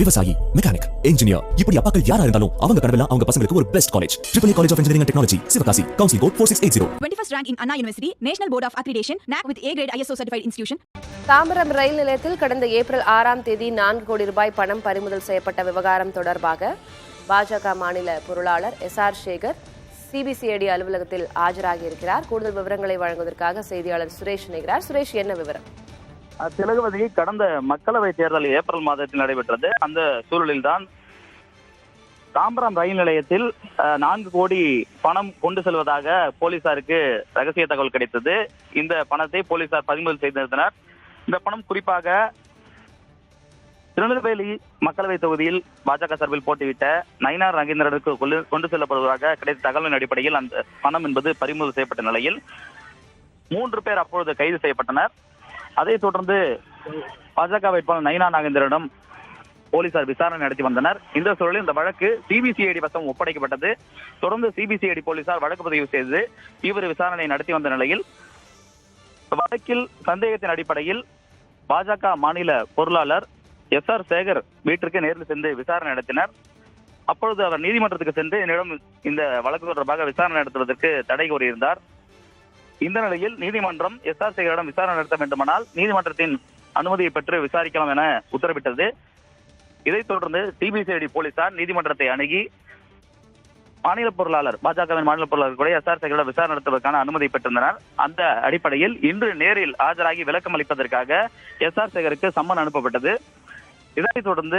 விவசாயி, mechanic, engineer, இப்படி அப்பாக்கள் யாரா இருந்தாலும் அவங்க கனவெல்லாம் அவங்க பசங்களுக்கு ஒரு best college. AAA College of Engineering and Technology, Sivakasi. Counseling code 4680. 21st rank in Anna University, National Board of Accreditation, NAC with A grade ISO certified institution. Tambaram ரயில் நிலையத்தில் கடந்த ஏப்ரல் 6ஆம் தேதி 4 கோடி ரூபாய் பணம் பறிமுதல் செய்யப்பட்ட விவகாரம் தொடர்பாக பாஜக மாநில பொருளாளர் SR சேகர் CBCID அலுவலகத்தில் ஆஜராகியிருக்கிறார். கூடுதல் விவரங்களை வழங்குவதற்காக செய்தியாளர் சுரேஷ் இணைகிறார். சுரேஷ், என்ன விவரம்? திலகவதி, கடந்த மக்களவை தேர்தல் ஏப்ரல் மாதத்தில் நடைபெற்றது. அந்த சூழலில்தான் தாம்பரம் ரயில் நிலையத்தில் 4 கோடி பணம் கொண்டு செல்வதாக போலீசாருக்கு ரகசிய தகவல் கிடைத்தது. இந்த பணத்தை போலீசார் பறிமுதல் செய்திருந்தனர். இந்த பணம் குறிப்பாக திருநெல்வேலி மக்களவை தொகுதியில் பாஜக சார்பில் போட்டியிட்ட நயினார் நாகேந்திரனுக்கு கொண்டு செல்லப்படுவதாக கிடைத்த தகவலின் அடிப்படையில் அந்த பணம் என்பது பறிமுதல் செய்யப்பட்ட நிலையில் 3 பேர் அப்பொழுது கைது செய்யப்பட்டனர். அதைத் தொடர்ந்து பாஜக வேட்பாளர் நயினார் நாகேந்திரனிடம் போலீசார் விசாரணை நடத்தி வந்தனர். இந்த சூழலில் இந்த வழக்கு CBCID வசம் ஒப்படைக்கப்பட்டது. தொடர்ந்து CBCID போலீசார் வழக்கு பதிவு செய்து தீவிர விசாரணை நடத்தி வந்த நிலையில் வழக்கில் சந்தேகத்தின் அடிப்படையில் பாஜக மாநில பொருளாளர் SR சேகர் வீட்டிற்கு நேரில் சென்று விசாரணை நடத்தினர். அப்பொழுது அவர் நீதிமன்றத்துக்கு சென்று என்னிடம் இந்த வழக்கு தொடர்பாக விசாரணை நடத்துவதற்கு தடை கோரியிருந்தார். இந்த நிலையில் நீதிமன்றம் SR சேகரிடம் விசாரணை நடத்த வேண்டுமானால் நீதிமன்றத்தின் அனுமதியை பெற்று விசாரிக்கலாம் என உத்தரவிட்டது. இதைத் தொடர்ந்து CBCID போலீசார் நீதிமன்றத்தை அணுகி மாநில பொருளாளர் பாஜகவின் மாநில பொருளாளர் கூட SR சேகரிடம் விசாரணை நடத்துவதற்கான அனுமதி பெற்றிருந்தனர். அந்த அடிப்படையில் இன்று நேரில் ஆஜராகி விளக்கம் அளிப்பதற்காக SR சேகருக்கு சம்மன் அனுப்பப்பட்டது. இதைத் தொடர்ந்து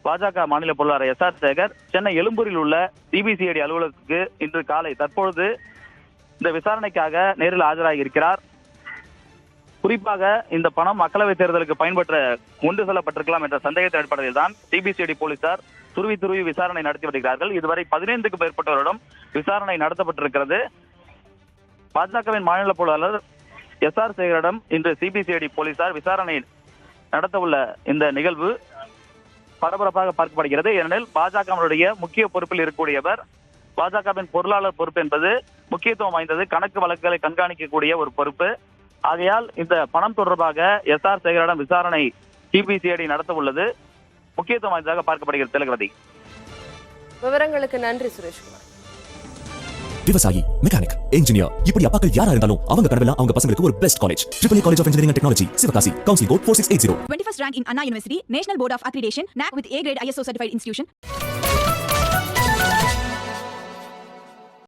பாஜக மாநில பொருளாளர் SR சேகர் சென்னை எழும்பூரில் உள்ள CBCID அலுவலகத்துக்கு இன்று காலை தற்பொழுது இந்த விசாரணைக்காக நேரில் ஆஜராகி இருக்கிறார். குறிப்பாக இந்த பணம் மக்களவை தேர்தலுக்கு பயன்பெற்ற கொண்டு செல்லப்பட்டிருக்கலாம் என்ற சந்தேகத்தின் அடிப்படையில் தான் CBCID போலீசார் துருவி விசாரணை நடத்தி வருகிறார்கள். இதுவரை 15க்கும் மேற்பட்டவரிடம் விசாரணை நடத்தப்பட்டிருக்கிறது. பாஜகவின் மாநில பொருளாளர் SR சேகரிடம் இன்று CBCID போலீசார் விசாரணை நடத்த உள்ள இந்த நிகழ்வு பரபரப்பாக பார்க்கப்படுகிறது. ஏனெனில் பாஜகவினுடைய முக்கிய பொறுப்பில் இருக்கக்கூடியவர். பாஜகவின் பொருளாளர் பொறுப்பு என்பது முக்கியத்துவம் வாய்ந்தது, கணக்கு வழக்குகளை கண்காணிக்கக்கூடிய ஒரு பொறுப்பு. ஆகையால் இந்த பணம் தொடர்பாக SR சேகரிடம் விசாரணை CBCID நடத்த உள்ளது முக்கியத்துவம் வாய்ந்ததாக பார்க்கப்படுகிறது. திலகவதி, விவரங்களுக்கு நன்றி சுரேஷ்குமார். விவசாயி, மெக்கானிக், இன்ஜினியர், இப்படி அப்பாக்கள் யாரா இருந்தாலும் அவங்க கனவெல்லாம் அவங்க பசங்களுக்கு ஒரு best college. AAA College of Engineering and Technology, Sivakasi. Counseling code 4680. 21st rank in Anna University, National Board of Accreditation, NAC with A grade ISO certified institution.